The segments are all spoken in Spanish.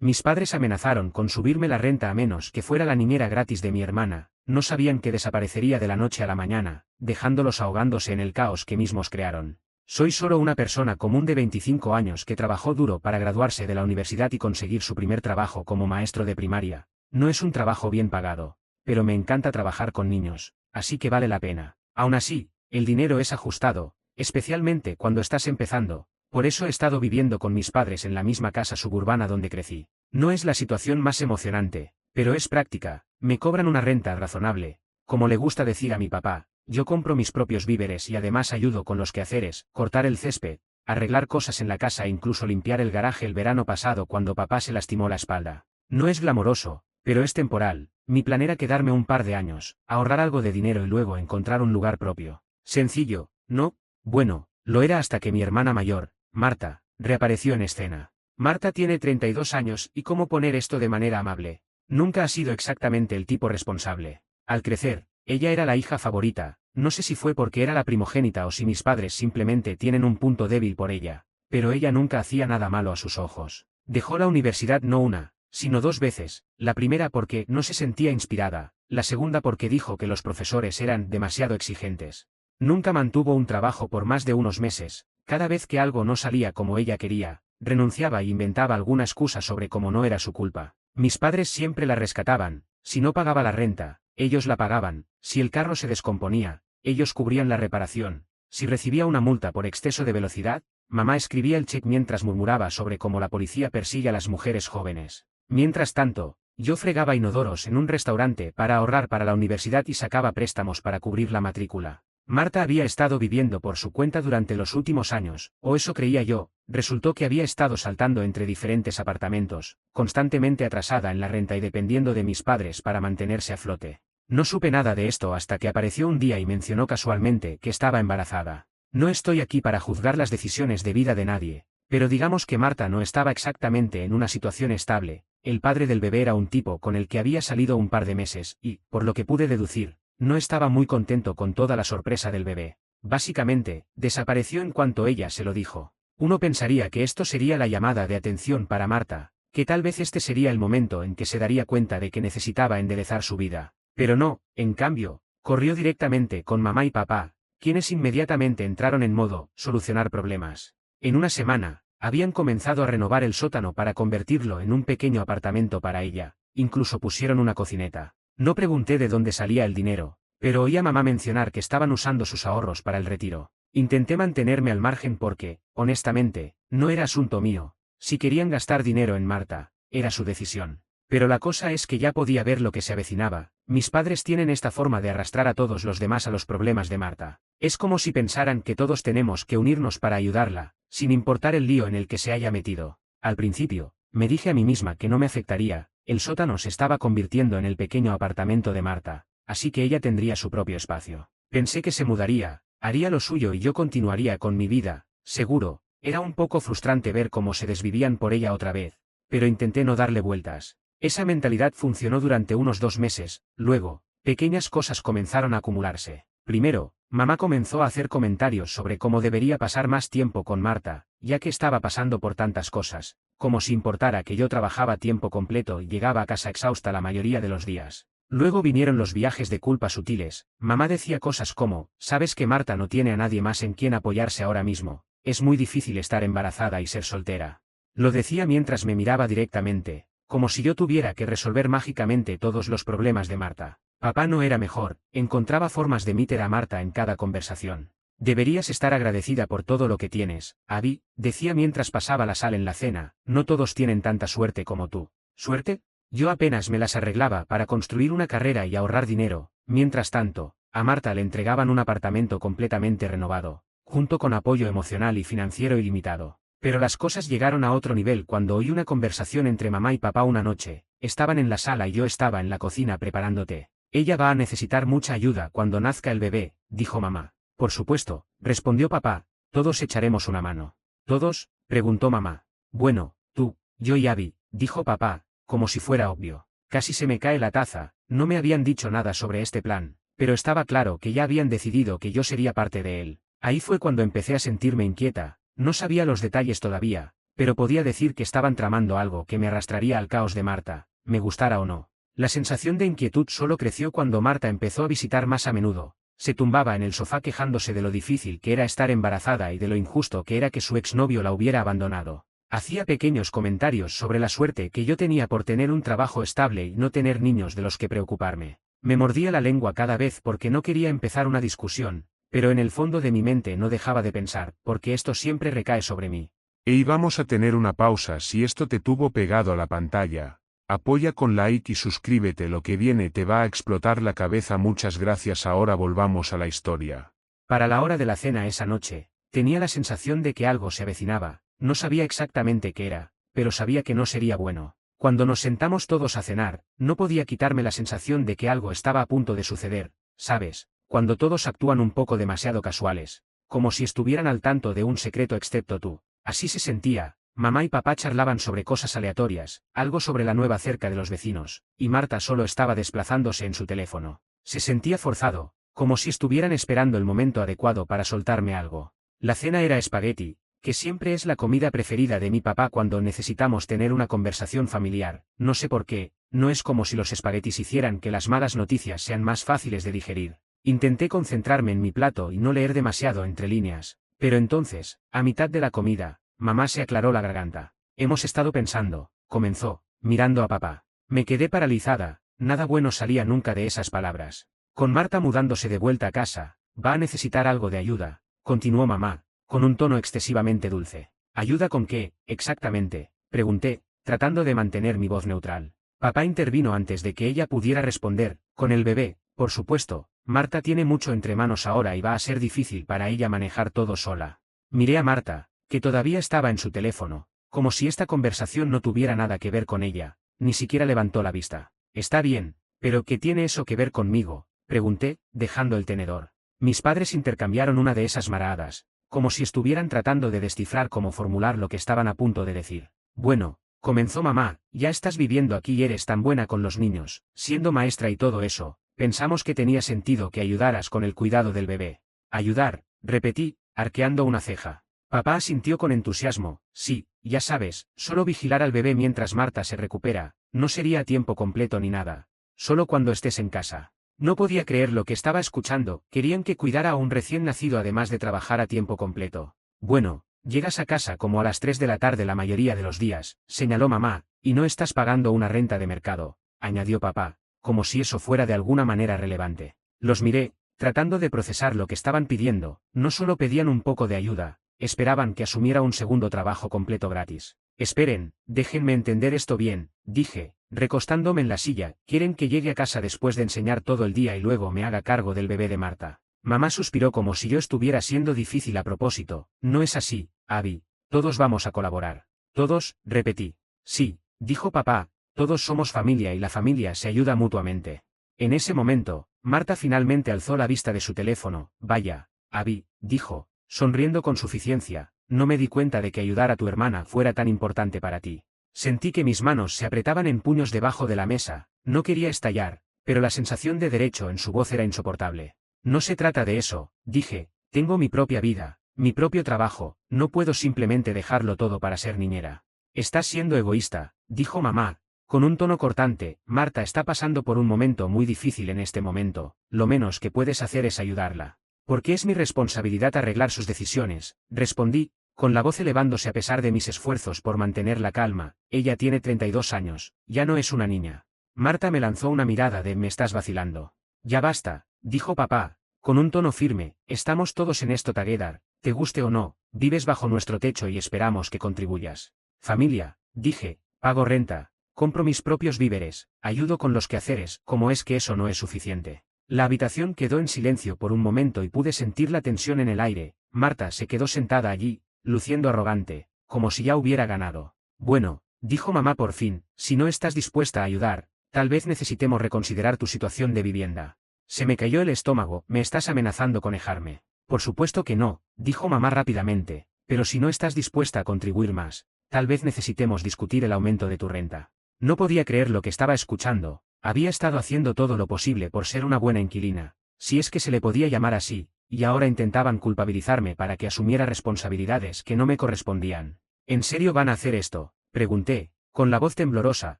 Mis padres amenazaron con subirme la renta a menos que fuera la niñera gratis de mi hermana, no sabían que desaparecería de la noche a la mañana, dejándolos ahogándose en el caos que mismos crearon. Soy solo una persona común de 25 años que trabajó duro para graduarse de la universidad y conseguir su primer trabajo como maestro de primaria. No es un trabajo bien pagado, pero me encanta trabajar con niños, así que vale la pena. Aún así, el dinero es ajustado, especialmente cuando estás empezando. Por eso he estado viviendo con mis padres en la misma casa suburbana donde crecí. No es la situación más emocionante, pero es práctica, me cobran una renta razonable. Como le gusta decir a mi papá, yo compro mis propios víveres y además ayudo con los quehaceres, cortar el césped, arreglar cosas en la casa e incluso limpiar el garaje el verano pasado cuando papá se lastimó la espalda. No es glamoroso, pero es temporal. Mi plan era quedarme un par de años, ahorrar algo de dinero y luego encontrar un lugar propio. Sencillo, ¿no? Bueno, lo era hasta que mi hermana mayor, Marta, reapareció en escena. Marta tiene 32 años y cómo poner esto de manera amable. Nunca ha sido exactamente el tipo responsable. Al crecer, ella era la hija favorita, no sé si fue porque era la primogénita o si mis padres simplemente tienen un punto débil por ella, pero ella nunca hacía nada malo a sus ojos. Dejó la universidad no una, sino dos veces, la primera porque no se sentía inspirada, la segunda porque dijo que los profesores eran demasiado exigentes. Nunca mantuvo un trabajo por más de unos meses. Cada vez que algo no salía como ella quería, renunciaba e inventaba alguna excusa sobre cómo no era su culpa. Mis padres siempre la rescataban, si no pagaba la renta, ellos la pagaban, si el carro se descomponía, ellos cubrían la reparación, si recibía una multa por exceso de velocidad, mamá escribía el cheque mientras murmuraba sobre cómo la policía persigue a las mujeres jóvenes. Mientras tanto, yo fregaba inodoros en un restaurante para ahorrar para la universidad y sacaba préstamos para cubrir la matrícula. Marta había estado viviendo por su cuenta durante los últimos años, o eso creía yo. Resultó que había estado saltando entre diferentes apartamentos, constantemente atrasada en la renta y dependiendo de mis padres para mantenerse a flote. No supe nada de esto hasta que apareció un día y mencionó casualmente que estaba embarazada. No estoy aquí para juzgar las decisiones de vida de nadie, pero digamos que Marta no estaba exactamente en una situación estable. El padre del bebé era un tipo con el que había salido un par de meses y, por lo que pude deducir, no estaba muy contento con toda la sorpresa del bebé. Básicamente, desapareció en cuanto ella se lo dijo. Uno pensaría que esto sería la llamada de atención para Marta, que tal vez este sería el momento en que se daría cuenta de que necesitaba enderezar su vida. Pero no, en cambio, corrió directamente con mamá y papá, quienes inmediatamente entraron en modo solucionar problemas. En una semana, habían comenzado a renovar el sótano para convertirlo en un pequeño apartamento para ella, incluso pusieron una cocineta. No pregunté de dónde salía el dinero, pero oí a mamá mencionar que estaban usando sus ahorros para el retiro. Intenté mantenerme al margen porque, honestamente, no era asunto mío. Si querían gastar dinero en Marta, era su decisión. Pero la cosa es que ya podía ver lo que se avecinaba. Mis padres tienen esta forma de arrastrar a todos los demás a los problemas de Marta. Es como si pensaran que todos tenemos que unirnos para ayudarla, sin importar el lío en el que se haya metido. Al principio, me dije a mí misma que no me afectaría. El sótano se estaba convirtiendo en el pequeño apartamento de Marta, así que ella tendría su propio espacio. Pensé que se mudaría, haría lo suyo y yo continuaría con mi vida, seguro. Era un poco frustrante ver cómo se desvivían por ella otra vez, pero intenté no darle vueltas. Esa mentalidad funcionó durante unos 2 meses, luego, pequeñas cosas comenzaron a acumularse. Primero, mamá comenzó a hacer comentarios sobre cómo debería pasar más tiempo con Marta, ya que estaba pasando por tantas cosas, como si importara que yo trabajaba a tiempo completo y llegaba a casa exhausta la mayoría de los días. Luego vinieron los viajes de culpa sutiles. Mamá decía cosas como, sabes que Marta no tiene a nadie más en quien apoyarse ahora mismo, es muy difícil estar embarazada y ser soltera. Lo decía mientras me miraba directamente, como si yo tuviera que resolver mágicamente todos los problemas de Marta. Papá no era mejor, encontraba formas de meter a Marta en cada conversación. Deberías estar agradecida por todo lo que tienes, Abby, decía mientras pasaba la sal en la cena, no todos tienen tanta suerte como tú. ¿Suerte? Yo apenas me las arreglaba para construir una carrera y ahorrar dinero. Mientras tanto, a Marta le entregaban un apartamento completamente renovado, junto con apoyo emocional y financiero ilimitado. Pero las cosas llegaron a otro nivel cuando oí una conversación entre mamá y papá una noche. Estaban en la sala y yo estaba en la cocina preparando té. Ella va a necesitar mucha ayuda cuando nazca el bebé, dijo mamá. Por supuesto, respondió papá, todos echaremos una mano. ¿Todos?, preguntó mamá. Bueno, tú, yo y Abby, dijo papá, como si fuera obvio. Casi se me cae la taza, no me habían dicho nada sobre este plan, pero estaba claro que ya habían decidido que yo sería parte de él. Ahí fue cuando empecé a sentirme inquieta, no sabía los detalles todavía, pero podía decir que estaban tramando algo que me arrastraría al caos de Marta, me gustara o no. La sensación de inquietud solo creció cuando Marta empezó a visitar más a menudo. Se tumbaba en el sofá quejándose de lo difícil que era estar embarazada y de lo injusto que era que su exnovio la hubiera abandonado. Hacía pequeños comentarios sobre la suerte que yo tenía por tener un trabajo estable y no tener niños de los que preocuparme. Me mordía la lengua cada vez porque no quería empezar una discusión, pero en el fondo de mi mente no dejaba de pensar, porque esto siempre recae sobre mí. Y vamos a tener una pausa si esto te tuvo pegado a la pantalla. Apoya con like y suscríbete, lo que viene te va a explotar la cabeza. Muchas gracias. Ahora volvamos a la historia. Para la hora de la cena esa noche, tenía la sensación de que algo se avecinaba, no sabía exactamente qué era, pero sabía que no sería bueno. Cuando nos sentamos todos a cenar, no podía quitarme la sensación de que algo estaba a punto de suceder, ¿sabes? Cuando todos actúan un poco demasiado casuales, como si estuvieran al tanto de un secreto excepto tú. Así se sentía. Mamá y papá charlaban sobre cosas aleatorias, algo sobre la nueva cerca de los vecinos, y Marta solo estaba desplazándose en su teléfono. Se sentía forzado, como si estuvieran esperando el momento adecuado para soltarme algo. La cena era espagueti, que siempre es la comida preferida de mi papá cuando necesitamos tener una conversación familiar. No sé por qué, no es como si los espaguetis hicieran que las malas noticias sean más fáciles de digerir. Intenté concentrarme en mi plato y no leer demasiado entre líneas, pero entonces, a mitad de la comida, mamá se aclaró la garganta. Hemos estado pensando, comenzó, mirando a papá. Me quedé paralizada, nada bueno salía nunca de esas palabras. Con Marta mudándose de vuelta a casa, va a necesitar algo de ayuda, continuó mamá, con un tono excesivamente dulce. ¿Ayuda con qué, exactamente?, pregunté, tratando de mantener mi voz neutral. Papá intervino antes de que ella pudiera responder, con el bebé, por supuesto. Marta tiene mucho entre manos ahora y va a ser difícil para ella manejar todo sola. Miré a Marta, que todavía estaba en su teléfono, como si esta conversación no tuviera nada que ver con ella, ni siquiera levantó la vista. Está bien, pero ¿qué tiene eso que ver conmigo?, pregunté, dejando el tenedor. Mis padres intercambiaron una de esas maradas, como si estuvieran tratando de descifrar cómo formular lo que estaban a punto de decir. Bueno, comenzó mamá, ya estás viviendo aquí y eres tan buena con los niños, siendo maestra y todo eso, pensamos que tenía sentido que ayudaras con el cuidado del bebé. Ayudar, repetí, arqueando una ceja. Papá asintió con entusiasmo. Sí, ya sabes, solo vigilar al bebé mientras Marta se recupera, no sería a tiempo completo ni nada. Solo cuando estés en casa. No podía creer lo que estaba escuchando, querían que cuidara a un recién nacido además de trabajar a tiempo completo. Bueno, llegas a casa como a las 3 de la tarde la mayoría de los días, señaló mamá, y no estás pagando una renta de mercado, añadió papá, como si eso fuera de alguna manera relevante. Los miré, tratando de procesar lo que estaban pidiendo. No solo pedían un poco de ayuda, esperaban que asumiera un segundo trabajo completo gratis. Esperen, déjenme entender esto bien, dije, recostándome en la silla. Quieren que llegue a casa después de enseñar todo el día y luego me haga cargo del bebé de Marta. Mamá suspiró como si yo estuviera siendo difícil a propósito. No es así, Abby. Todos vamos a colaborar. Todos, repetí. Sí, dijo papá, todos somos familia y la familia se ayuda mutuamente. En ese momento, Marta finalmente alzó la vista de su teléfono. Vaya, Abby, dijo, sonriendo con suficiencia, no me di cuenta de que ayudar a tu hermana fuera tan importante para ti. Sentí que mis manos se apretaban en puños debajo de la mesa, no quería estallar, pero la sensación de derecho en su voz era insoportable. No se trata de eso, dije, tengo mi propia vida, mi propio trabajo, no puedo simplemente dejarlo todo para ser niñera. Estás siendo egoísta, dijo mamá, con un tono cortante. Marta está pasando por un momento muy difícil en este momento, lo menos que puedes hacer es ayudarla. Porque es mi responsabilidad arreglar sus decisiones, respondí, con la voz elevándose a pesar de mis esfuerzos por mantener la calma. Ella tiene 32 años, ya no es una niña. Marta me lanzó una mirada de «me estás vacilando». Ya basta, dijo papá, con un tono firme, estamos todos en esto together, te guste o no, vives bajo nuestro techo y esperamos que contribuyas. Familia, dije, pago renta, compro mis propios víveres, ayudo con los quehaceres. ¿Cómo es que eso no es suficiente? La habitación quedó en silencio por un momento y pude sentir la tensión en el aire. Marta se quedó sentada allí, luciendo arrogante, como si ya hubiera ganado. Bueno, dijo mamá por fin, si no estás dispuesta a ayudar, tal vez necesitemos reconsiderar tu situación de vivienda. Se me cayó el estómago. ¿Me estás amenazando con dejarme? Por supuesto que no, dijo mamá rápidamente, pero si no estás dispuesta a contribuir más, tal vez necesitemos discutir el aumento de tu renta. No podía creer lo que estaba escuchando. Había estado haciendo todo lo posible por ser una buena inquilina, si es que se le podía llamar así, y ahora intentaban culpabilizarme para que asumiera responsabilidades que no me correspondían. ¿En serio van a hacer esto? Pregunté, con la voz temblorosa.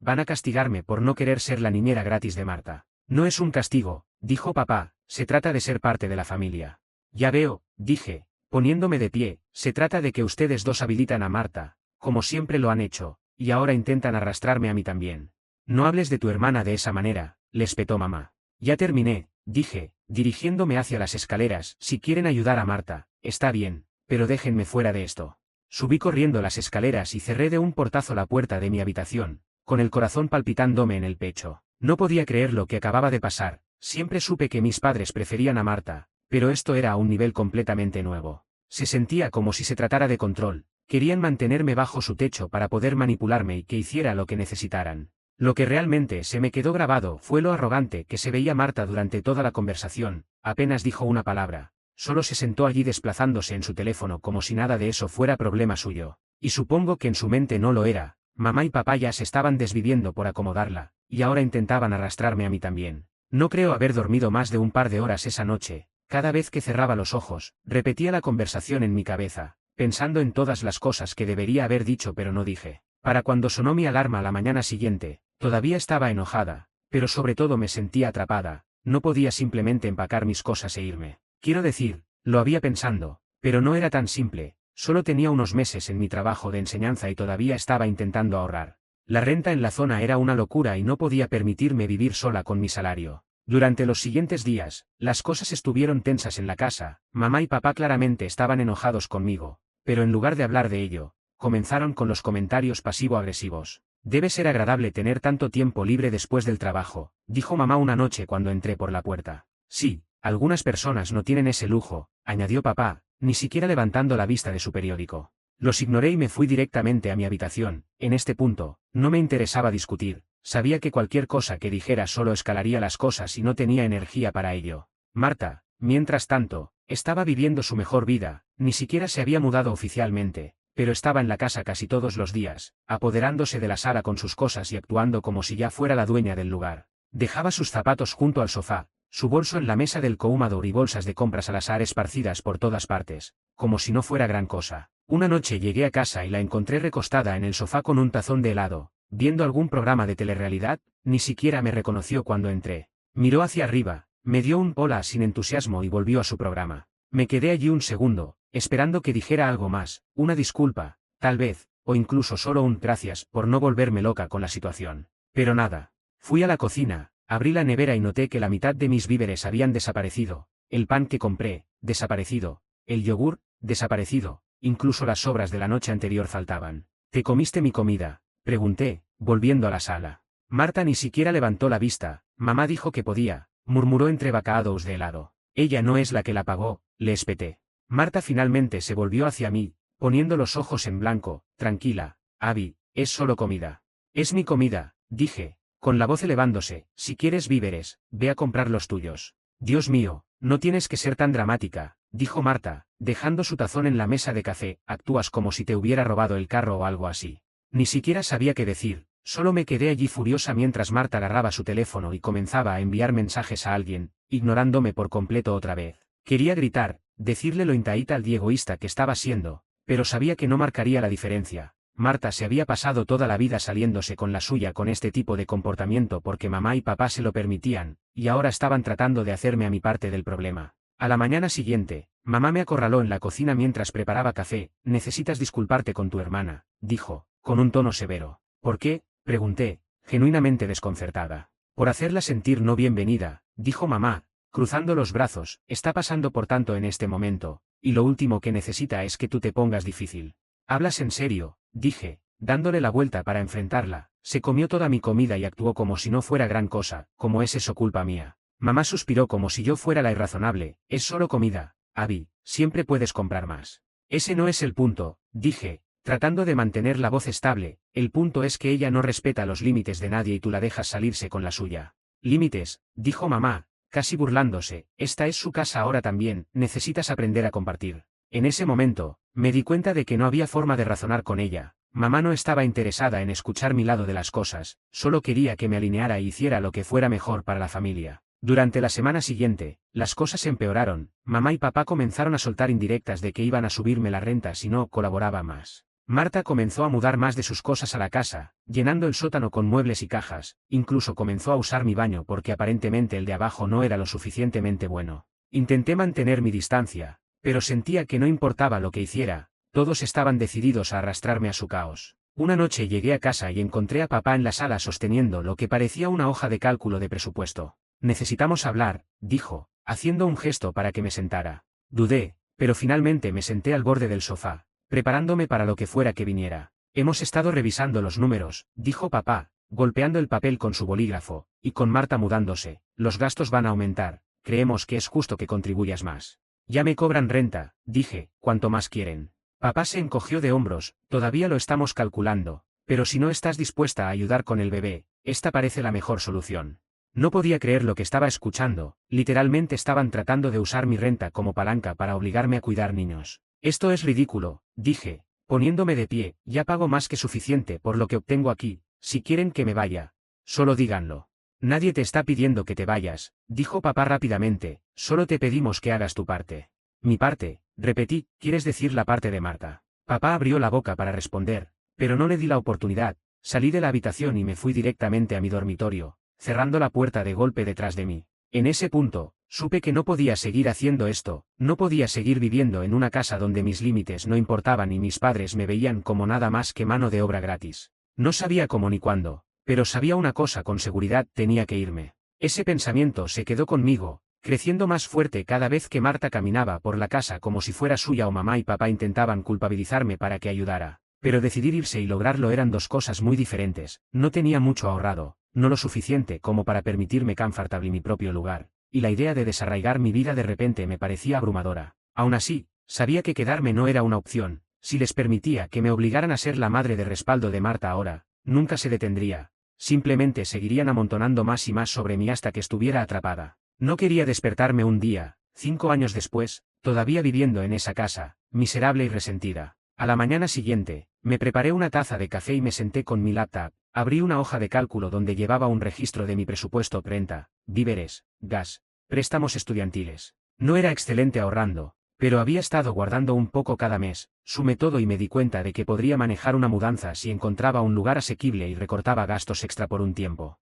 Van a castigarme por no querer ser la niñera gratis de Marta. No es un castigo, dijo papá, se trata de ser parte de la familia. Ya veo, dije, poniéndome de pie, se trata de que ustedes dos habilitan a Marta, como siempre lo han hecho, y ahora intentan arrastrarme a mí también. No hables de tu hermana de esa manera, le espetó mamá. Ya terminé, dije, dirigiéndome hacia las escaleras. Si quieren ayudar a Marta, está bien, pero déjenme fuera de esto. Subí corriendo las escaleras y cerré de un portazo la puerta de mi habitación, con el corazón palpitándome en el pecho. No podía creer lo que acababa de pasar. Siempre supe que mis padres preferían a Marta, pero esto era a un nivel completamente nuevo. Se sentía como si se tratara de control. Querían mantenerme bajo su techo para poder manipularme y que hiciera lo que necesitaran. Lo que realmente se me quedó grabado fue lo arrogante que se veía Marta durante toda la conversación. Apenas dijo una palabra. Solo se sentó allí desplazándose en su teléfono como si nada de eso fuera problema suyo. Y supongo que en su mente no lo era. Mamá y papá ya se estaban desviviendo por acomodarla, y ahora intentaban arrastrarme a mí también. No creo haber dormido más de un par de horas esa noche. Cada vez que cerraba los ojos, repetía la conversación en mi cabeza, pensando en todas las cosas que debería haber dicho pero no dije. Para cuando sonó mi alarma la mañana siguiente, todavía estaba enojada, pero sobre todo me sentía atrapada. No podía simplemente empacar mis cosas e irme. Quiero decir, lo había pensando, pero no era tan simple. Solo tenía unos meses en mi trabajo de enseñanza y todavía estaba intentando ahorrar. La renta en la zona era una locura y no podía permitirme vivir sola con mi salario. Durante los siguientes días, las cosas estuvieron tensas en la casa. Mamá y papá claramente estaban enojados conmigo, pero en lugar de hablar de ello, comenzaron con los comentarios pasivo-agresivos. Debe ser agradable tener tanto tiempo libre después del trabajo, dijo mamá una noche cuando entré por la puerta. Sí, algunas personas no tienen ese lujo, añadió papá, ni siquiera levantando la vista de su periódico. Los ignoré y me fui directamente a mi habitación. En este punto, no me interesaba discutir. Sabía que cualquier cosa que dijera solo escalaría las cosas y no tenía energía para ello. Marta, mientras tanto, estaba viviendo su mejor vida. Ni siquiera se había mudado oficialmente, pero estaba en la casa casi todos los días, apoderándose de la sala con sus cosas y actuando como si ya fuera la dueña del lugar. Dejaba sus zapatos junto al sofá, su bolso en la mesa del cohúmador y bolsas de compras al azar esparcidas por todas partes, como si no fuera gran cosa. Una noche llegué a casa y la encontré recostada en el sofá con un tazón de helado, viendo algún programa de telerrealidad. Ni siquiera me reconoció cuando entré. Miró hacia arriba, me dio un hola sin entusiasmo y volvió a su programa. Me quedé allí un segundo, esperando que dijera algo más, una disculpa, tal vez, o incluso solo un gracias por no volverme loca con la situación. Pero nada. Fui a la cocina, abrí la nevera y noté que la mitad de mis víveres habían desaparecido. El pan que compré, desaparecido. El yogur, desaparecido. Incluso las sobras de la noche anterior faltaban. ¿Te comiste mi comida?, pregunté, volviendo a la sala. Marta ni siquiera levantó la vista. Mamá dijo que podía, murmuró entre bocados de helado. Ella no es la que la pagó, le espeté. Marta finalmente se volvió hacia mí, poniendo los ojos en blanco. Tranquila, Abby, es solo comida. Es mi comida, dije, con la voz elevándose. Si quieres víveres, ve a comprar los tuyos. Dios mío, no tienes que ser tan dramática, dijo Marta, dejando su tazón en la mesa de café. Actúas como si te hubiera robado el carro o algo así. Ni siquiera sabía qué decir, solo me quedé allí furiosa mientras Marta agarraba su teléfono y comenzaba a enviar mensajes a alguien, ignorándome por completo otra vez. Quería gritar, decirle lo intaítal y egoísta que estaba siendo, pero sabía que no marcaría la diferencia. Marta se había pasado toda la vida saliéndose con la suya con este tipo de comportamiento porque mamá y papá se lo permitían, y ahora estaban tratando de hacerme a mi parte del problema. A la mañana siguiente, mamá me acorraló en la cocina mientras preparaba café. Necesitas disculparte con tu hermana, dijo, con un tono severo. ¿Por qué?, pregunté, genuinamente desconcertada. Por hacerla sentir no bienvenida, dijo mamá, cruzando los brazos. Está pasando por tanto en este momento, y lo último que necesita es que tú te pongas difícil. ¿Hablas en serio?, dije, dándole la vuelta para enfrentarla. Se comió toda mi comida y actuó como si no fuera gran cosa. ¿Cómo es eso culpa mía? Mamá suspiró como si yo fuera la irrazonable. Es solo comida, Abby, siempre puedes comprar más. Ese no es el punto, dije, tratando de mantener la voz estable. El punto es que ella no respeta los límites de nadie y tú la dejas salirse con la suya. Límites, dijo mamá, casi burlándose. Esta es su casa ahora también, necesitas aprender a compartir. En ese momento, me di cuenta de que no había forma de razonar con ella. Mamá no estaba interesada en escuchar mi lado de las cosas, solo quería que me alineara y hiciera lo que fuera mejor para la familia. Durante la semana siguiente, las cosas empeoraron. Mamá y papá comenzaron a soltar indirectas de que iban a subirme la renta si no colaboraba más. Marta comenzó a mudar más de sus cosas a la casa, llenando el sótano con muebles y cajas, incluso comenzó a usar mi baño porque aparentemente el de abajo no era lo suficientemente bueno. Intenté mantener mi distancia, pero sentía que no importaba lo que hiciera, todos estaban decididos a arrastrarme a su caos. Una noche llegué a casa y encontré a papá en la sala sosteniendo lo que parecía una hoja de cálculo de presupuesto. Necesitamos hablar, dijo, haciendo un gesto para que me sentara. Dudé, pero finalmente me senté al borde del sofá, preparándome para lo que fuera que viniera. Hemos estado revisando los números, dijo papá, golpeando el papel con su bolígrafo, y con Marta mudándose, los gastos van a aumentar, creemos que es justo que contribuyas más. Ya me cobran renta, dije, cuanto más quieren. Papá se encogió de hombros, todavía lo estamos calculando, pero si no estás dispuesta a ayudar con el bebé, esta parece la mejor solución. No podía creer lo que estaba escuchando, literalmente estaban tratando de usar mi renta como palanca para obligarme a cuidar niños. Esto es ridículo, dije, poniéndome de pie, ya pago más que suficiente por lo que obtengo aquí, si quieren que me vaya, solo díganlo. Nadie te está pidiendo que te vayas, dijo papá rápidamente, solo te pedimos que hagas tu parte. Mi parte, repetí, ¿quieres decir la parte de Marta? Papá abrió la boca para responder, pero no le di la oportunidad, salí de la habitación y me fui directamente a mi dormitorio, cerrando la puerta de golpe detrás de mí. En ese punto, supe que no podía seguir haciendo esto, no podía seguir viviendo en una casa donde mis límites no importaban y mis padres me veían como nada más que mano de obra gratis. No sabía cómo ni cuándo, pero sabía una cosa con seguridad, tenía que irme. Ese pensamiento se quedó conmigo, creciendo más fuerte cada vez que Marta caminaba por la casa como si fuera suya o mamá y papá intentaban culpabilizarme para que ayudara. Pero decidir irse y lograrlo eran dos cosas muy diferentes, no tenía mucho ahorrado, no lo suficiente como para permitirme comfortable mi propio lugar, y la idea de desarraigar mi vida de repente me parecía abrumadora. Aún así, sabía que quedarme no era una opción, si les permitía que me obligaran a ser la madre de respaldo de Marta ahora, nunca se detendría, simplemente seguirían amontonando más y más sobre mí hasta que estuviera atrapada. No quería despertarme un día, 5 años después, todavía viviendo en esa casa, miserable y resentida. A la mañana siguiente, me preparé una taza de café y me senté con mi laptop, abrí una hoja de cálculo donde llevaba un registro de mi presupuesto: renta, víveres, gas, préstamos estudiantiles. No era excelente ahorrando, pero había estado guardando un poco cada mes, sumé todo y me di cuenta de que podría manejar una mudanza si encontraba un lugar asequible y recortaba gastos extra por un tiempo.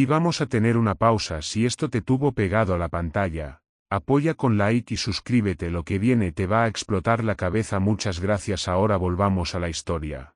Vamos a tener una pausa si esto te tuvo pegado a la pantalla. Apoya con like y suscríbete, lo que viene te va a explotar la cabeza. Muchas gracias. Ahora volvamos a la historia.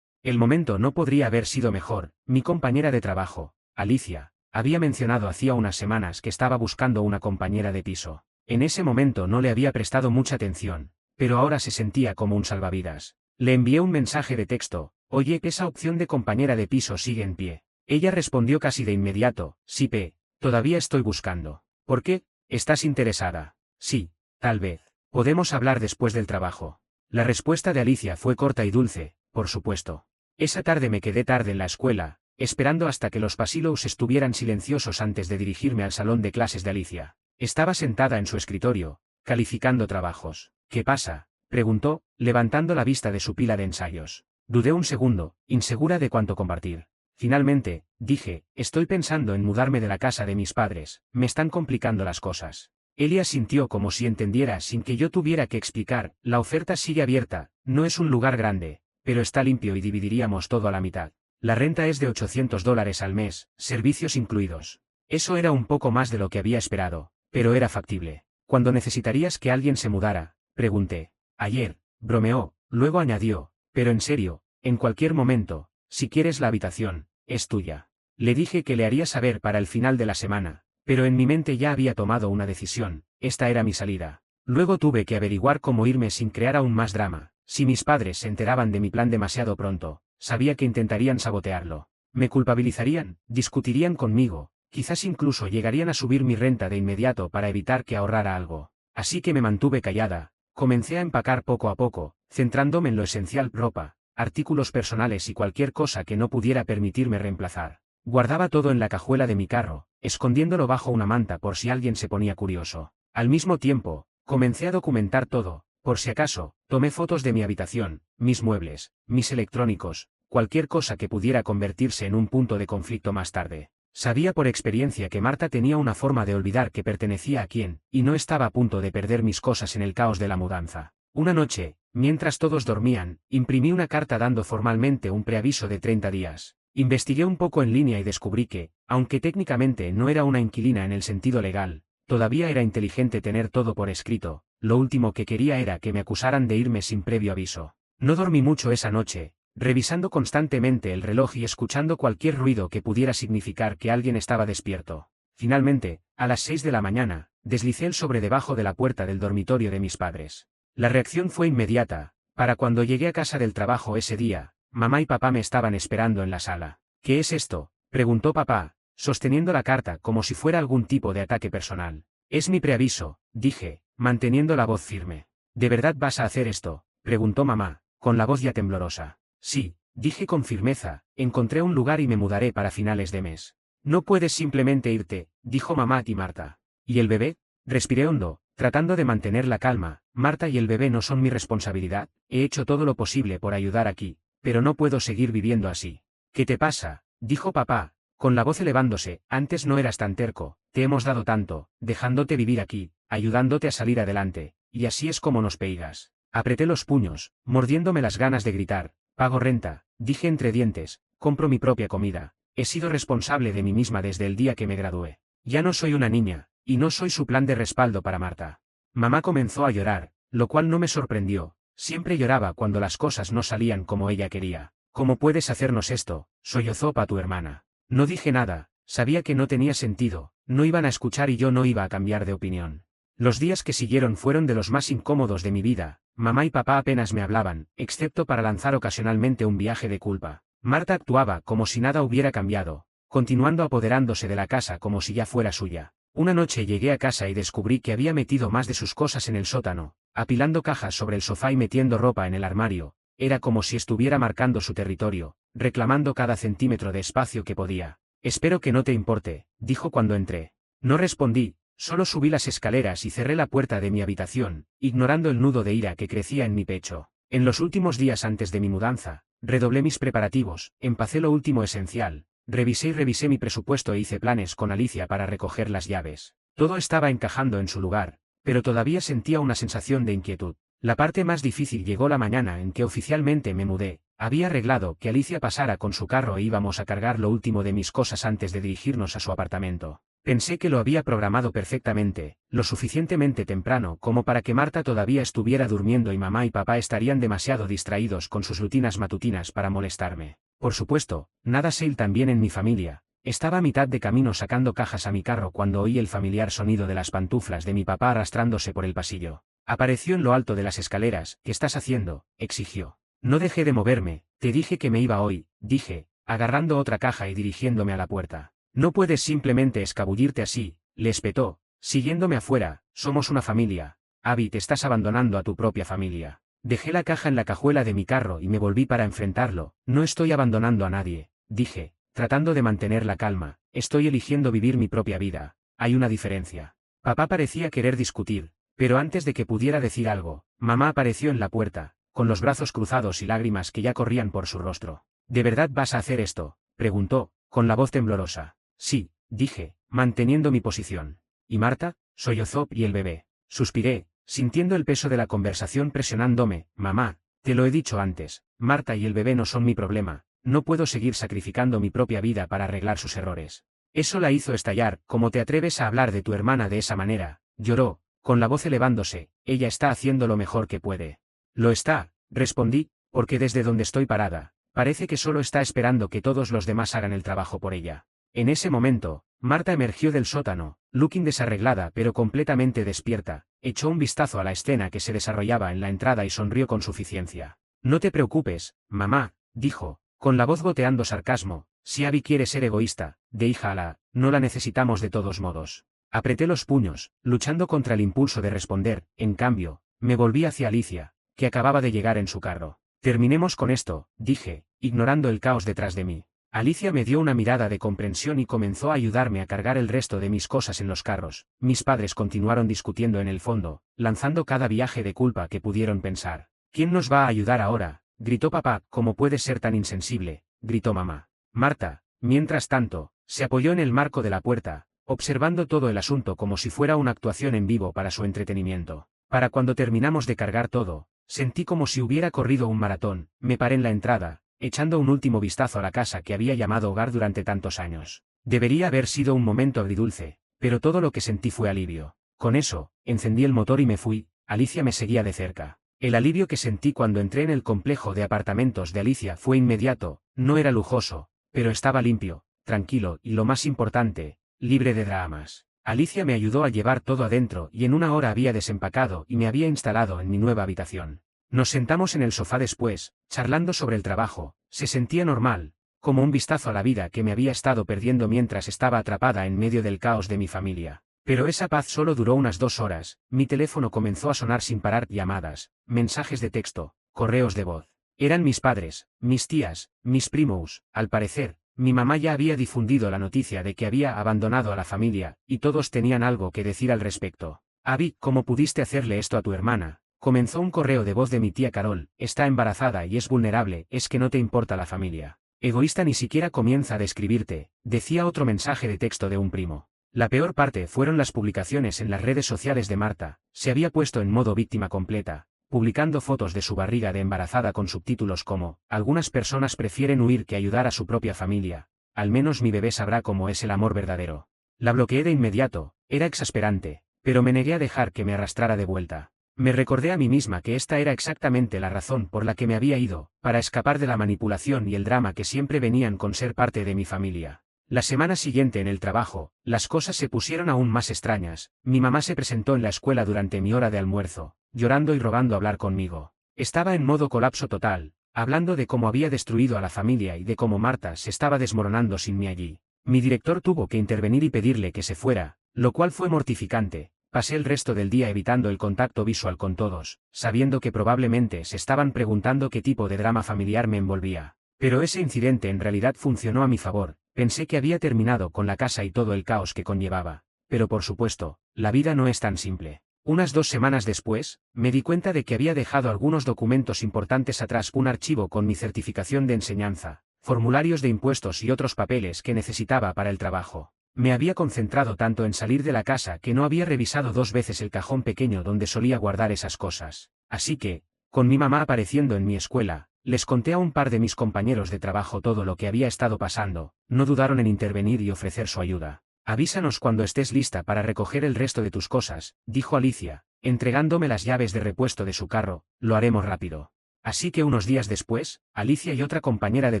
El momento no podría haber sido mejor. Mi compañera de trabajo, Alicia, había mencionado hacía unas semanas que estaba buscando una compañera de piso. En ese momento no le había prestado mucha atención, pero ahora se sentía como un salvavidas. Le envié un mensaje de texto: oye, esa opción de compañera de piso sigue en pie. Ella respondió casi de inmediato: sí, todavía estoy buscando. ¿Por qué? ¿Estás interesada? Sí, tal vez. ¿Podemos hablar después del trabajo? La respuesta de Alicia fue corta y dulce: por supuesto. Esa tarde me quedé tarde en la escuela, esperando hasta que los pasillos estuvieran silenciosos antes de dirigirme al salón de clases de Alicia. Estaba sentada en su escritorio, calificando trabajos. ¿Qué pasa?, preguntó, levantando la vista de su pila de ensayos. Dudé un segundo, insegura de cuánto compartir. Finalmente, dije: estoy pensando en mudarme de la casa de mis padres, me están complicando las cosas. Ella sintió como si entendiera sin que yo tuviera que explicar: la oferta sigue abierta, no es un lugar grande, pero está limpio y dividiríamos todo a la mitad. La renta es de $800 al mes, servicios incluidos. Eso era un poco más de lo que había esperado, pero era factible. ¿Cuándo necesitarías que alguien se mudara?, pregunté. Ayer, bromeó, luego añadió: pero en serio, en cualquier momento, si quieres la habitación, es tuya. Le dije que le haría saber para el final de la semana, pero en mi mente ya había tomado una decisión: esta era mi salida. Luego tuve que averiguar cómo irme sin crear aún más drama. Si mis padres se enteraban de mi plan demasiado pronto, sabía que intentarían sabotearlo. Me culpabilizarían, discutirían conmigo, quizás incluso llegarían a subir mi renta de inmediato para evitar que ahorrara algo. Así que me mantuve callada, comencé a empacar poco a poco, centrándome en lo esencial: ropa, artículos personales y cualquier cosa que no pudiera permitirme reemplazar. Guardaba todo en la cajuela de mi carro, escondiéndolo bajo una manta por si alguien se ponía curioso. Al mismo tiempo, comencé a documentar todo, por si acaso. Tomé fotos de mi habitación, mis muebles, mis electrónicos, cualquier cosa que pudiera convertirse en un punto de conflicto más tarde. Sabía por experiencia que Marta tenía una forma de olvidar que pertenecía a quién, y no estaba a punto de perder mis cosas en el caos de la mudanza. Una noche, Mientras todos dormían, imprimí una carta dando formalmente un preaviso de 30 días. Investigué un poco en línea y descubrí que, aunque técnicamente no era una inquilina en el sentido legal, todavía era inteligente tener todo por escrito. Lo último que quería era que me acusaran de irme sin previo aviso. No dormí mucho esa noche, revisando constantemente el reloj y escuchando cualquier ruido que pudiera significar que alguien estaba despierto. Finalmente, a las 6 de la mañana, deslicé el sobre debajo de la puerta del dormitorio de mis padres. La reacción fue inmediata. Para cuando llegué a casa del trabajo ese día, mamá y papá me estaban esperando en la sala. ¿Qué es esto?, preguntó papá, sosteniendo la carta como si fuera algún tipo de ataque personal. Es mi preaviso, dije, manteniendo la voz firme. ¿De verdad vas a hacer esto?, preguntó mamá, con la voz ya temblorosa. Sí, dije con firmeza, encontré un lugar y me mudaré para finales de mes. No puedes simplemente irte, dijo mamá y Marta. ¿Y el bebé? Respiré hondo, tratando de mantener la calma. Marta y el bebé no son mi responsabilidad, he hecho todo lo posible por ayudar aquí, pero no puedo seguir viviendo así. ¿Qué te pasa?, dijo papá, con la voz elevándose. Antes no eras tan terco, te hemos dado tanto, dejándote vivir aquí, ayudándote a salir adelante, y así es como nos pegas. Apreté los puños, mordiéndome las ganas de gritar. Pago renta, dije entre dientes, compro mi propia comida, he sido responsable de mí misma desde el día que me gradué. Ya no soy una niña, y no soy su plan de respaldo para Marta. Mamá comenzó a llorar, lo cual no me sorprendió, siempre lloraba cuando las cosas no salían como ella quería. ¿Cómo puedes hacernos esto?, sollozó a tu hermana. No dije nada, sabía que no tenía sentido, no iban a escuchar y yo no iba a cambiar de opinión. Los días que siguieron fueron de los más incómodos de mi vida. Mamá y papá apenas me hablaban, excepto para lanzar ocasionalmente un viaje de culpa. Marta actuaba como si nada hubiera cambiado, continuando apoderándose de la casa como si ya fuera suya. Una noche llegué a casa y descubrí que había metido más de sus cosas en el sótano, apilando cajas sobre el sofá y metiendo ropa en el armario. Era como si estuviera marcando su territorio, reclamando cada centímetro de espacio que podía. Espero que no te importe, dijo cuando entré. No respondí. Solo subí las escaleras y cerré la puerta de mi habitación, ignorando el nudo de ira que crecía en mi pecho. En los últimos días antes de mi mudanza, redoblé mis preparativos, empacé lo último esencial, revisé mi presupuesto e hice planes con Alicia para recoger las llaves. Todo estaba encajando en su lugar, pero todavía sentía una sensación de inquietud. La parte más difícil llegó la mañana en que oficialmente me mudé. Había arreglado que Alicia pasara con su carro e íbamos a cargar lo último de mis cosas antes de dirigirnos a su apartamento. Pensé que lo había programado perfectamente, lo suficientemente temprano como para que Marta todavía estuviera durmiendo y mamá y papá estarían demasiado distraídos con sus rutinas matutinas para molestarme. Por supuesto, nada sale tan bien en mi familia. Estaba a mitad de camino sacando cajas a mi carro cuando oí el familiar sonido de las pantuflas de mi papá arrastrándose por el pasillo. Apareció en lo alto de las escaleras. ¿Qué estás haciendo?, exigió. No dejé de moverme, te dije que me iba hoy, dije, agarrando otra caja y dirigiéndome a la puerta. No puedes simplemente escabullirte así, le espetó, siguiéndome afuera. Somos una familia. Abby, te estás abandonando a tu propia familia. Dejé la caja en la cajuela de mi carro y me volví para enfrentarlo. No estoy abandonando a nadie, dije, tratando de mantener la calma. Estoy eligiendo vivir mi propia vida. Hay una diferencia. Papá parecía querer discutir, pero antes de que pudiera decir algo, mamá apareció en la puerta, con los brazos cruzados y lágrimas que ya corrían por su rostro. ¿De verdad vas a hacer esto?, preguntó, con la voz temblorosa. Sí, dije, manteniendo mi posición. ¿Y Marta?, sollozó. ¿Y el bebé? Suspiré, sintiendo el peso de la conversación presionándome. Mamá, te lo he dicho antes, Marta y el bebé no son mi problema, no puedo seguir sacrificando mi propia vida para arreglar sus errores. Eso la hizo estallar. ¿Cómo te atreves a hablar de tu hermana de esa manera?, lloró, con la voz elevándose. Ella está haciendo lo mejor que puede. Lo está, respondí, porque desde donde estoy parada, parece que solo está esperando que todos los demás hagan el trabajo por ella. En ese momento, Marta emergió del sótano, looking desarreglada pero completamente despierta, echó un vistazo a la escena que se desarrollaba en la entrada y sonrió con suficiencia. No te preocupes, mamá, dijo, con la voz goteando sarcasmo, si Abby quiere ser egoísta, de hija a la, no la necesitamos de todos modos. Apreté los puños, luchando contra el impulso de responder. En cambio, me volví hacia Alicia, que acababa de llegar en su carro. Terminemos con esto, dije, ignorando el caos detrás de mí. Alicia me dio una mirada de comprensión y comenzó a ayudarme a cargar el resto de mis cosas en los carros. Mis padres continuaron discutiendo en el fondo, lanzando cada viaje de culpa que pudieron pensar. ¿Quién nos va a ayudar ahora?, gritó papá. ¿Cómo puedes ser tan insensible?, gritó mamá. Marta, mientras tanto, se apoyó en el marco de la puerta, observando todo el asunto como si fuera una actuación en vivo para su entretenimiento. Para cuando terminamos de cargar todo, Sentí como si hubiera corrido un maratón, me paré en la entrada, echando un último vistazo a la casa que había llamado hogar durante tantos años. Debería haber sido un momento agridulce, pero todo lo que sentí fue alivio. Con eso, encendí el motor y me fui. Alicia me seguía de cerca. El alivio que sentí cuando entré en el complejo de apartamentos de Alicia fue inmediato, no era lujoso, pero estaba limpio, tranquilo y lo más importante, libre de dramas. Alicia me ayudó a llevar todo adentro y en una hora había desempacado y me había instalado en mi nueva habitación. Nos sentamos en el sofá después, charlando sobre el trabajo. Se sentía normal, como un vistazo a la vida que me había estado perdiendo mientras estaba atrapada en medio del caos de mi familia. Pero esa paz solo duró unas 2 horas, mi teléfono comenzó a sonar sin parar, llamadas, mensajes de texto, correos de voz. Eran mis padres, mis tías, mis primos, al parecer. Mi mamá ya había difundido la noticia de que había abandonado a la familia, y todos tenían algo que decir al respecto. Abby, ¿cómo pudiste hacerle esto a tu hermana? Comenzó un correo de voz de mi tía Carol, está embarazada y es vulnerable, es que no te importa la familia. Egoísta, ni siquiera comienza a describirte, decía otro mensaje de texto de un primo. La peor parte fueron las publicaciones en las redes sociales de Marta, se había puesto en modo víctima completa, publicando fotos de su barriga de embarazada con subtítulos como, algunas personas prefieren huir que ayudar a su propia familia, al menos mi bebé sabrá cómo es el amor verdadero. La bloqueé de inmediato, era exasperante, pero me negué a dejar que me arrastrara de vuelta. Me recordé a mí misma que esta era exactamente la razón por la que me había ido, para escapar de la manipulación y el drama que siempre venían con ser parte de mi familia. La semana siguiente en el trabajo, las cosas se pusieron aún más extrañas. Mi mamá se presentó en la escuela durante mi hora de almuerzo, llorando y rogando hablar conmigo. Estaba en modo colapso total, hablando de cómo había destruido a la familia y de cómo Marta se estaba desmoronando sin mí allí. Mi director tuvo que intervenir y pedirle que se fuera, lo cual fue mortificante. Pasé el resto del día evitando el contacto visual con todos, sabiendo que probablemente se estaban preguntando qué tipo de drama familiar me envolvía. Pero ese incidente en realidad funcionó a mi favor. Pensé que había terminado con la casa y todo el caos que conllevaba. Pero por supuesto, la vida no es tan simple. Unas 2 semanas después, me di cuenta de que había dejado algunos documentos importantes atrás, un archivo con mi certificación de enseñanza, formularios de impuestos y otros papeles que necesitaba para el trabajo. Me había concentrado tanto en salir de la casa que no había revisado 2 veces el cajón pequeño donde solía guardar esas cosas. Así que, con mi mamá apareciendo en mi escuela, les conté a un par de mis compañeros de trabajo todo lo que había estado pasando. No dudaron en intervenir y ofrecer su ayuda. Avísanos cuando estés lista para recoger el resto de tus cosas, dijo Alicia, entregándome las llaves de repuesto de su carro, lo haremos rápido. Así que unos días después, Alicia y otra compañera de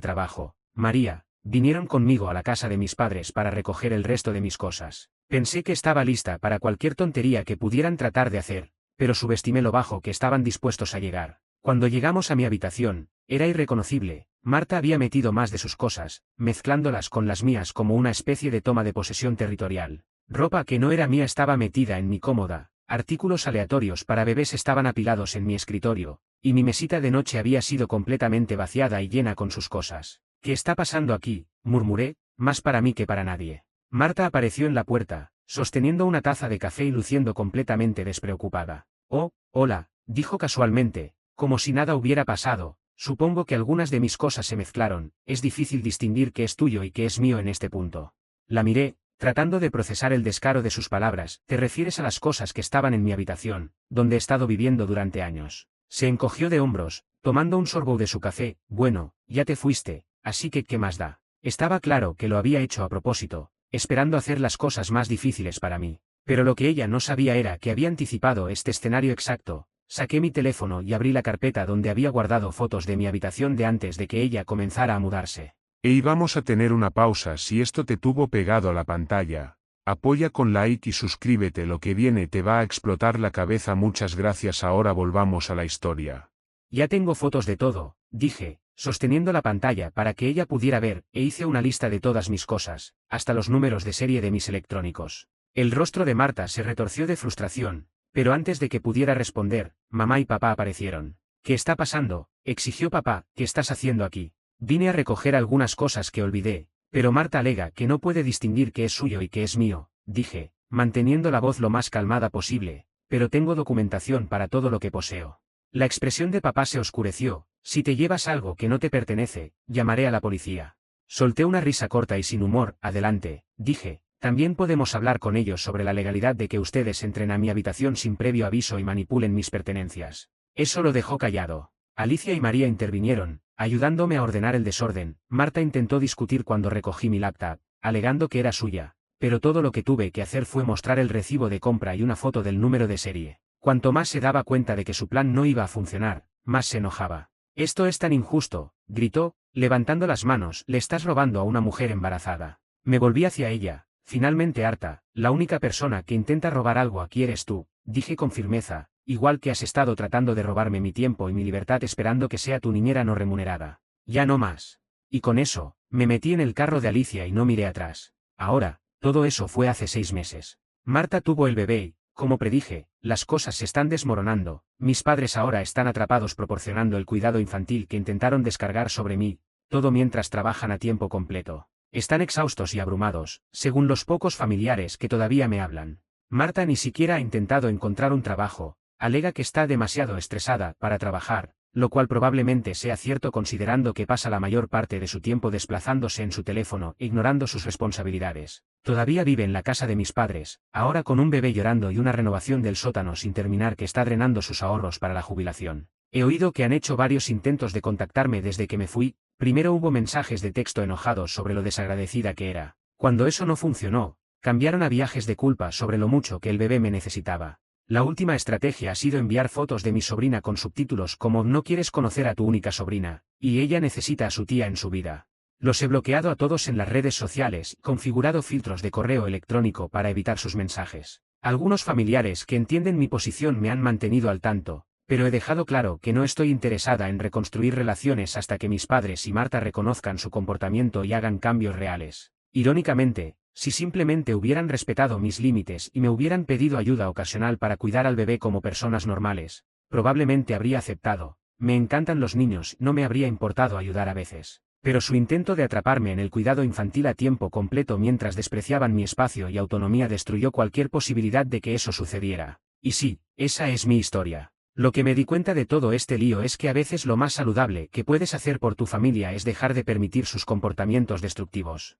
trabajo, María, vinieron conmigo a la casa de mis padres para recoger el resto de mis cosas. Pensé que estaba lista para cualquier tontería que pudieran tratar de hacer, pero subestimé lo bajo que estaban dispuestos a llegar. Cuando llegamos a mi habitación, era irreconocible. Marta había metido más de sus cosas, mezclándolas con las mías como una especie de toma de posesión territorial. Ropa que no era mía estaba metida en mi cómoda, artículos aleatorios para bebés estaban apilados en mi escritorio, y mi mesita de noche había sido completamente vaciada y llena con sus cosas. ¿Qué está pasando aquí?, murmuré, más para mí que para nadie. Marta apareció en la puerta, sosteniendo una taza de café y luciendo completamente despreocupada. Oh, hola, dijo casualmente, como si nada hubiera pasado. Supongo que algunas de mis cosas se mezclaron, es difícil distinguir qué es tuyo y qué es mío en este punto. La miré, tratando de procesar el descaro de sus palabras. ¿Te refieres a las cosas que estaban en mi habitación, donde he estado viviendo durante años? Se encogió de hombros, tomando un sorbo de su café. Bueno, ya te fuiste, así que ¿qué más da? Estaba claro que lo había hecho a propósito, esperando hacer las cosas más difíciles para mí. Pero lo que ella no sabía era que había anticipado este escenario exacto. Saqué mi teléfono y abrí la carpeta donde había guardado fotos de mi habitación de antes de que ella comenzara a mudarse. Y vamos a tener una pausa si esto te tuvo pegado a la pantalla. Apoya con like y suscríbete, lo que viene te va a explotar la cabeza. Muchas gracias. Ahora volvamos a la historia. Ya tengo fotos de todo, dije, sosteniendo la pantalla para que ella pudiera ver, e hice una lista de todas mis cosas, hasta los números de serie de mis electrónicos. El rostro de Marta se retorció de frustración. Pero antes de que pudiera responder, mamá y papá aparecieron. ¿Qué está pasando?, exigió papá. ¿Qué estás haciendo aquí? Vine a recoger algunas cosas que olvidé, pero Marta alega que no puede distinguir qué es suyo y qué es mío, dije, manteniendo la voz lo más calmada posible, pero tengo documentación para todo lo que poseo. La expresión de papá se oscureció. Si te llevas algo que no te pertenece, llamaré a la policía. Solté una risa corta y sin humor. Adelante, dije. También podemos hablar con ellos sobre la legalidad de que ustedes entren a mi habitación sin previo aviso y manipulen mis pertenencias. Eso lo dejó callado. Alicia y María intervinieron, ayudándome a ordenar el desorden. Marta intentó discutir cuando recogí mi laptop, alegando que era suya, pero todo lo que tuve que hacer fue mostrar el recibo de compra y una foto del número de serie. Cuanto más se daba cuenta de que su plan no iba a funcionar, más se enojaba. «Esto es tan injusto», gritó, levantando las manos. «Le estás robando a una mujer embarazada». Me volví hacia ella, finalmente harta. «La única persona que intenta robar algo aquí eres tú», dije con firmeza, «igual que has estado tratando de robarme mi tiempo y mi libertad esperando que sea tu niñera no remunerada. Ya no más». Y con eso, me metí en el carro de Alicia y no miré atrás. Ahora, todo eso fue hace 6 meses. Marta tuvo el bebé y, como predije, las cosas se están desmoronando. Mis padres ahora están atrapados proporcionando el cuidado infantil que intentaron descargar sobre mí, todo mientras trabajan a tiempo completo. Están exhaustos y abrumados, según los pocos familiares que todavía me hablan. Marta ni siquiera ha intentado encontrar un trabajo, alega que está demasiado estresada para trabajar, lo cual probablemente sea cierto considerando que pasa la mayor parte de su tiempo desplazándose en su teléfono e ignorando sus responsabilidades. Todavía vive en la casa de mis padres, ahora con un bebé llorando y una renovación del sótano sin terminar que está drenando sus ahorros para la jubilación. He oído que han hecho varios intentos de contactarme desde que me fui. Primero hubo mensajes de texto enojados sobre lo desagradecida que era. Cuando eso no funcionó, cambiaron a viajes de culpa sobre lo mucho que el bebé me necesitaba. La última estrategia ha sido enviar fotos de mi sobrina con subtítulos como «No quieres conocer a tu única sobrina, y ella necesita a su tía en su vida». Los he bloqueado a todos en las redes sociales y configurado filtros de correo electrónico para evitar sus mensajes. Algunos familiares que entienden mi posición me han mantenido al tanto, pero he dejado claro que no estoy interesada en reconstruir relaciones hasta que mis padres y Marta reconozcan su comportamiento y hagan cambios reales. Irónicamente, si simplemente hubieran respetado mis límites y me hubieran pedido ayuda ocasional para cuidar al bebé como personas normales, probablemente habría aceptado. Me encantan los niños, no me habría importado ayudar a veces. Pero su intento de atraparme en el cuidado infantil a tiempo completo mientras despreciaban mi espacio y autonomía destruyó cualquier posibilidad de que eso sucediera. Y sí, esa es mi historia. Lo que me di cuenta de todo este lío es que a veces lo más saludable que puedes hacer por tu familia es dejar de permitir sus comportamientos destructivos.